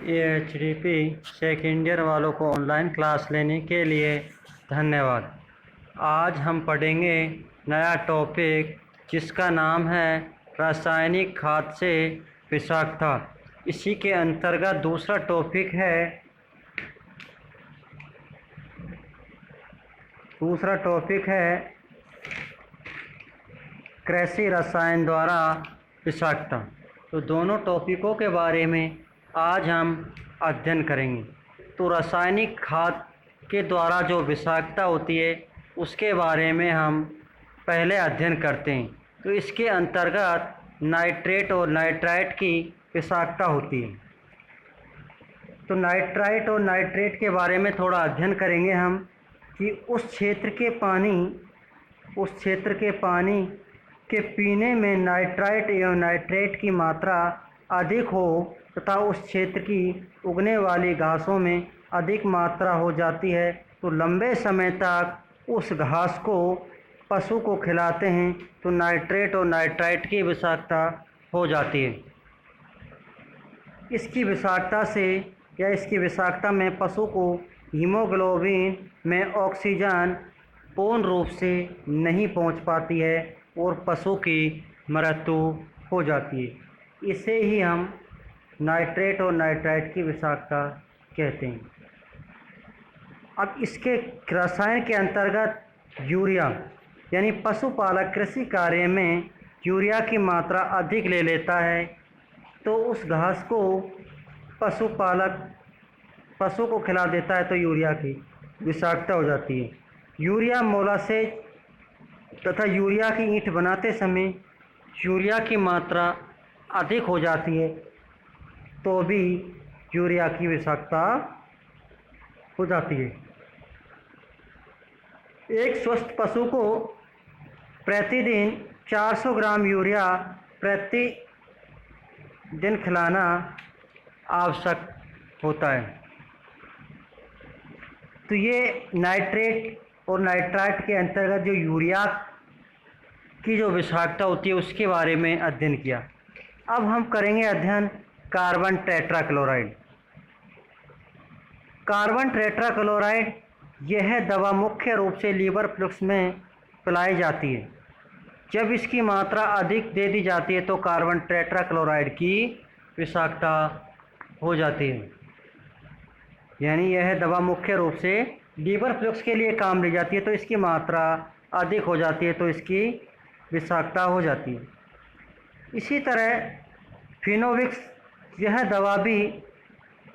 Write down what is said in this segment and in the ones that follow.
AHDP second year वालों को online class लेने के लिए धन्यवाद। आज हम पढ़ेंगे नया टॉपिक जिसका नाम है रासायनिक खाद से विषाक्तता। इसी के अंतर्गत दूसरा टॉपिक है कृषि रसायन द्वारा विषाक्तता। तो दोनों टॉपिकों के बारे में आज हम अध्ययन करेंगे। तो रासायनिक खाद के द्वारा जो विषाक्तता होती है उसके बारे में हम पहले अध्ययन करते हैं। तो इसके अंतर्गत नाइट्रेट और नाइट्राइट की विषाक्तता होती है। तो नाइट्राइट और नाइट्रेट के बारे में थोड़ा अध्ययन करेंगे हम कि उस क्षेत्र के पानी के पीने में नाइट्राइट एवं नाइट्रेट की मात्रा अधिक हो तथा उस क्षेत्र की उगने वाली घासों में अधिक मात्रा हो जाती है तो लंबे समय तक उस घास को पशु को खिलाते हैं तो नाइट्रेट और नाइट्राइट की विषाक्तता हो जाती है। इसकी विषाक्तता में पशु को हीमोग्लोबिन में ऑक्सीजन पूर्ण रूप से नहीं पहुंच पाती है और पशु की मृत्यु हो जाती है। इसे ही हम नाइट्रेट और नाइट्राइट की विषाक्तता कहते हैं। अब इसके रसायन के अंतर्गत यूरिया यानी पशुपालक कृषि कार्य में यूरिया की मात्रा अधिक ले लेता है तो उस घास को पशु को खिला देता है तो यूरिया की विषाक्तता हो जाती है। यूरिया मोलासेज तथा यूरिया की ईंट बनाते समय यूरिया की मात्रा अधिक हो जाती है तो भी यूरिया की विषाक्तता हो जाती है। एक स्वस्थ पशु को प्रतिदिन 400 ग्राम यूरिया प्रति दिन खिलाना आवश्यक होता है। तो ये नाइट्रेट और नाइट्राइट के अंतर्गत जो यूरिया की जो विषाक्तता होती है उसके बारे में अध्ययन किया। अब हम करेंगे अध्ययन कार्बन टेट्राक्लोराइड। कार्बन टेट्राक्लोराइड यह दवा मुख्य रूप से लीवर फ्लूइड्स में पिलाई जाती है। जब इसकी मात्रा अधिक दे दी जाती है तो कार्बन टेट्राक्लोराइड की विषाक्तता हो जाती है। यानी यह दवा मुख्य रूप से लीवर फ्लूइड्स के लिए काम ली जाती है तो इसकी मात्रा अधिक हो जाती है तो इसकी विषाक्तता हो जाती है। इसी तरह फिनोविक्स यह दवा भी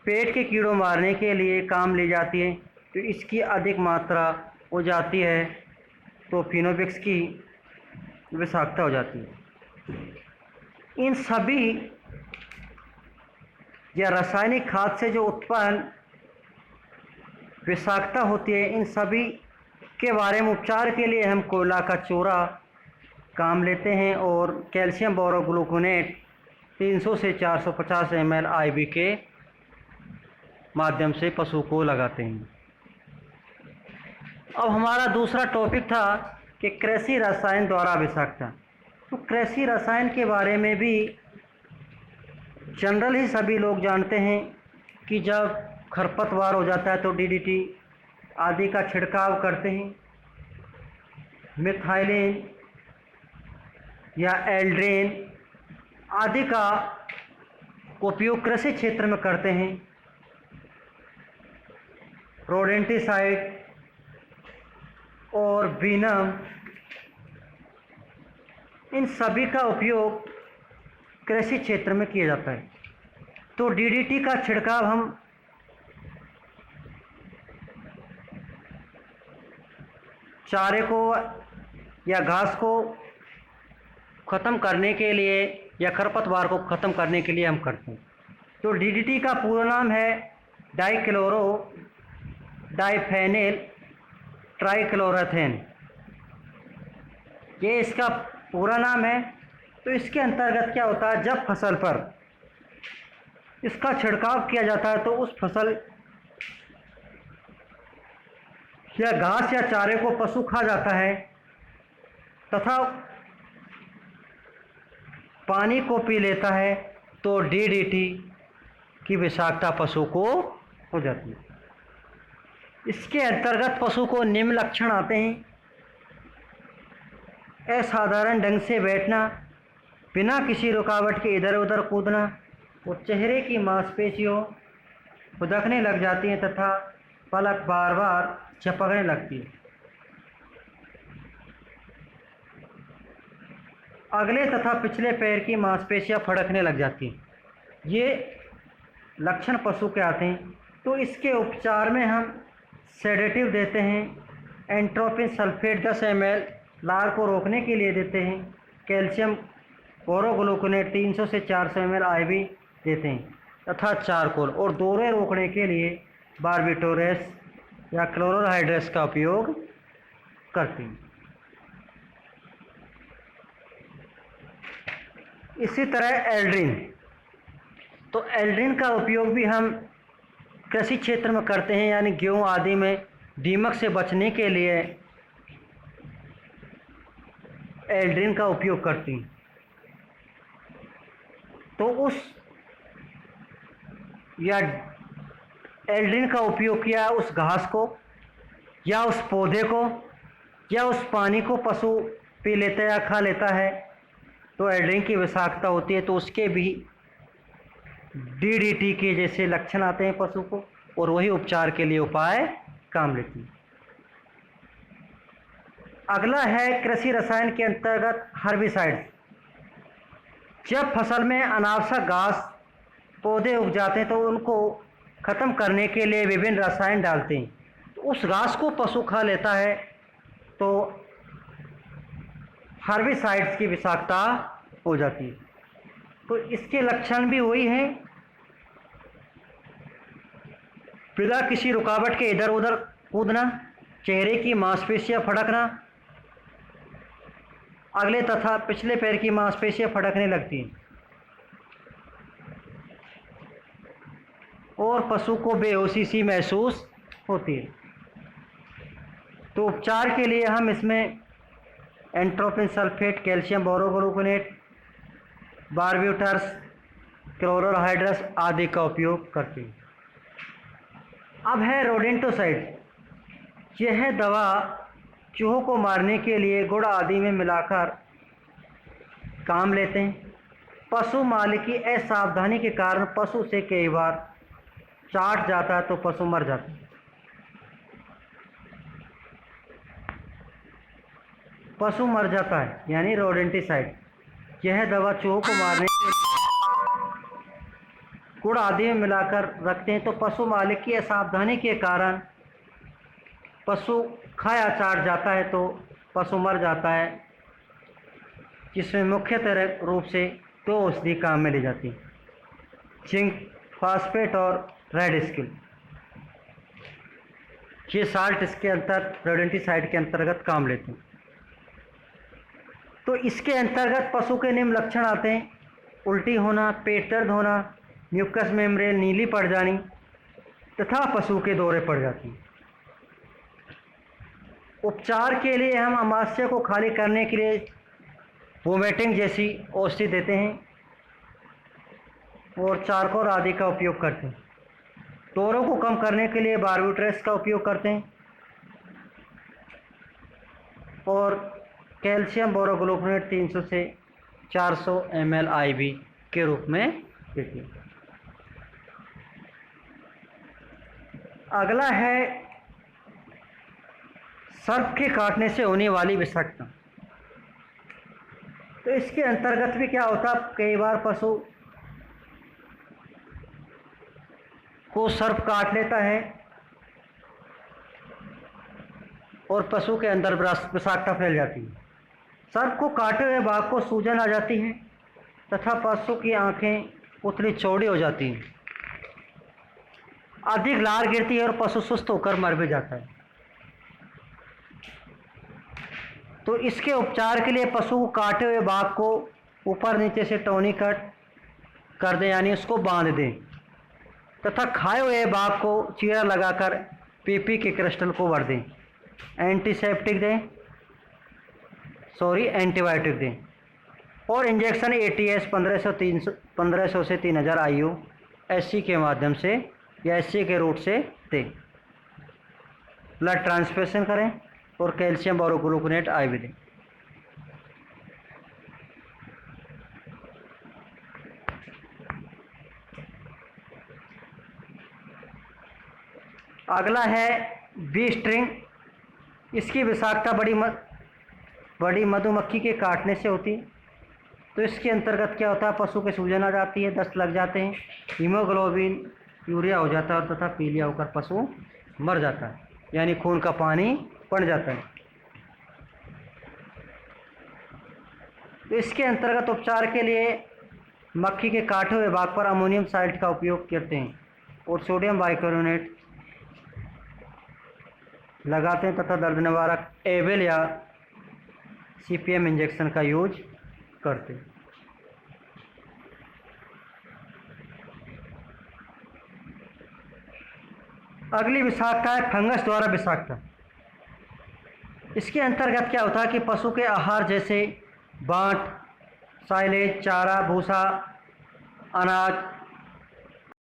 पेट के कीड़ों मारने के लिए काम ली जाती है तो इसकी अधिक मात्रा हो जाती है तो फिनोविक्स की विषाक्तता हो जाती है। इन सभी या रासायनिक खाद से जो उत्पन्न विषाक्तता होती है इन सभी के बारे में उपचार के लिए हम कोयला का चूरा काम लेते हैं और कैल्शियम बोरोग्लूकोनेट 300 से 450 ml IV के माध्यम से पशु को लगाते हैं। अब हमारा दूसरा टॉपिक था कि कृषि रसायन द्वारा विषाक्तता। तो कृषि रसायन के बारे में भी जनरल ही सभी लोग जानते हैं कि जब खरपतवार हो जाता है तो DDT आदि का छिड़काव करते हैं। मिथाइलिन या एल्ड्रेन आदि का उपयोग कृषि क्षेत्र में करते हैं। रोडेंटिसाइड और वीनम इन सभी का उपयोग कृषि क्षेत्र में किया जाता है। तो DDT का छिड़काव हम चारे को या घास को ख़त्म करने के लिए या खरपतवार को ख़त्म करने के लिए हम करते हैं। तो DDT का पूरा नाम है डाइक्लोरो डाइफेनिल ट्राइक्लोरोथेन, ये इसका पूरा नाम है। तो इसके अंतर्गत क्या होता है, जब फसल पर इसका छिड़काव किया जाता है तो उस फसल या घास या चारे को पशु खा जाता है तथा पानी को पी लेता है तो DDT की विषाक्तता पशु को हो जाती है। इसके अंतर्गत पशु को निम्न लक्षण आते हैं: असाधारण ढंग से बैठना, बिना किसी रुकावट के इधर उधर कूदना, और चेहरे की मांसपेशियों खुदकने लग जाती हैं तथा पलक बार बार झपकने लगती है। अगले तथा पिछले पैर की मांसपेशियां फड़कने लग जाती हैं। ये लक्षण पशु के आते हैं। तो इसके उपचार में हम सेडेटिव देते हैं। एंट्रोपिन सल्फेट 10 ml लार को रोकने के लिए देते हैं। कैल्शियम बोरोग्लूकोनेट 300 से 400 ml IV देते हैं तथा चारकोल, और दौरे रोकने के लिए बारबिटोरेस या क्लोरोहाइड्रेस का उपयोग करते हैं। इसी तरह एल्ड्रिन, तो एल्ड्रिन का उपयोग भी हम कृषि क्षेत्र में करते हैं, यानी गेहूँ आदि में दीमक से बचने के लिए एल्ड्रिन का उपयोग करते हैं। तो उस या एल्ड्रिन का उपयोग किया उस घास को या उस पौधे को या उस पानी को पशु पी लेता है या खा लेता है तो एल्ड्रिन की विषाक्तता होती है, तो उसके भी DDT के जैसे लक्षण आते हैं पशु को, और वही उपचार के लिए उपाय काम लेती है। अगला है कृषि रसायन के अंतर्गत हर्बिसाइड। जब फसल में अनावश्यक घास पौधे उग जाते हैं तो उनको ख़त्म करने के लिए विभिन्न रसायन डालते हैं। तो उस घास को पशु खा लेता है तो हर्बिसाइड्स की विषाक्तता हो जाती है। तो इसके लक्षण भी वही हैं, बिना किसी रुकावट के इधर उधर कूदना, चेहरे की मांसपेशियां फड़कना, अगले तथा पिछले पैर की मांसपेशियां फड़कने लगती हैं, और पशु को बेहोशी सी महसूस होती है। तो उपचार के लिए हम इसमें एंट्रोपिन सल्फेट, कैल्शियम बोरोग्लूकोनेट, बारबिटोरेस, क्लोरोहाइड्रेस आदि का उपयोग करते हैं। अब है रोडेंटोसाइड। यह दवा चूहों को मारने के लिए गुड़ आदि में मिलाकर काम लेते हैं। पशु मालिक की असावधानी के कारण पशु से कई बार चाट जाता है तो पशु मर जाता है। पशु मर जाता है यानी रोडेंटिसाइड। यह दवा चूहों को मारने के गुड़ आदि में मिलाकर रखते हैं, तो पशु मालिक की असावधानी के कारण पशु खाया चाट जाता है तो पशु मर जाता है, जिसमें मुख्यतः रूप से 2 औषधि काम में ली जाती है: जिंक फास्फेट और रेड स्किल। ये साल्ट इसके रोडेंटिसाइड के अंतर्गत काम लेते हैं। तो इसके अंतर्गत पशु के निम्न लक्षण आते हैं: उल्टी होना, पेट दर्द होना, म्यूकस मेम्ब्रेन नीली पड़ जानी तथा पशु के दौरे पड़ जाती हैं। उपचार के लिए हम अमाशय को खाली करने के लिए वोमेटिंग जैसी औषधि देते हैं और चारकोल आदि का उपयोग करते हैं। दौरों को कम करने के लिए बारबिटोरेस का उपयोग करते हैं और कैल्शियम बोरोग्लूकोनेट 300 से 400 ml IV के रूप में देते हैं। अगला है सर्प के काटने से होने वाली विषाक्तता। तो इसके अंतर्गत भी क्या होता है, कई बार पशु को सर्प काट लेता है और पशु के अंदर विषाक्तता फैल जाती है। सर्प को काटे हुए भाग को सूजन आ जाती है तथा पशु की आंखें उतनी चौड़ी हो जाती हैं, अधिक लार गिरती है और पशु सुस्त होकर मर भी जाता है। तो इसके उपचार के लिए पशु को काटे हुए भाग को ऊपर नीचे से टोनी कट कर दें, यानी उसको बांध दें तथा खाए हुए भाग को चीरा लगाकर PP के क्रिस्टल को भर दें। एंटीबायोटिक दें और इंजेक्शन ATS 1500 से 3000 IU एससी के माध्यम से या एससी के रूट से दें। ब्लड ट्रांसफ्यूजन करें और कैल्शियम बोरोग्लूकोनेट IV दें। अगला है बी स्ट्रिंग। इसकी विषाक्तता बड़ी मधुमक्खी के काटने से होती है। तो इसके अंतर्गत क्या होता है, पशु के सूजन आ जाती है, दस्त लग जाते हैं, हीमोग्लोबिन यूरिया हो जाता है तथा पीलिया होकर पशु मर जाता है, यानी खून का पानी पड़ जाता है। तो इसके अंतर्गत उपचार के लिए मक्खी के काटे हुए भाग पर अमोनियम साल्ट का उपयोग करते हैं और सोडियम बाइकार्बोनेट लगाते हैं तथा दर्द निवारक एवेल या CPM इंजेक्शन का यूज करते हैं। अगली विषाक्तता है फंगस द्वारा विषाक्तता। इसके अंतर्गत क्या होता है कि पशु के आहार जैसे बांट, साइलेज, चारा, भूसा, अनाज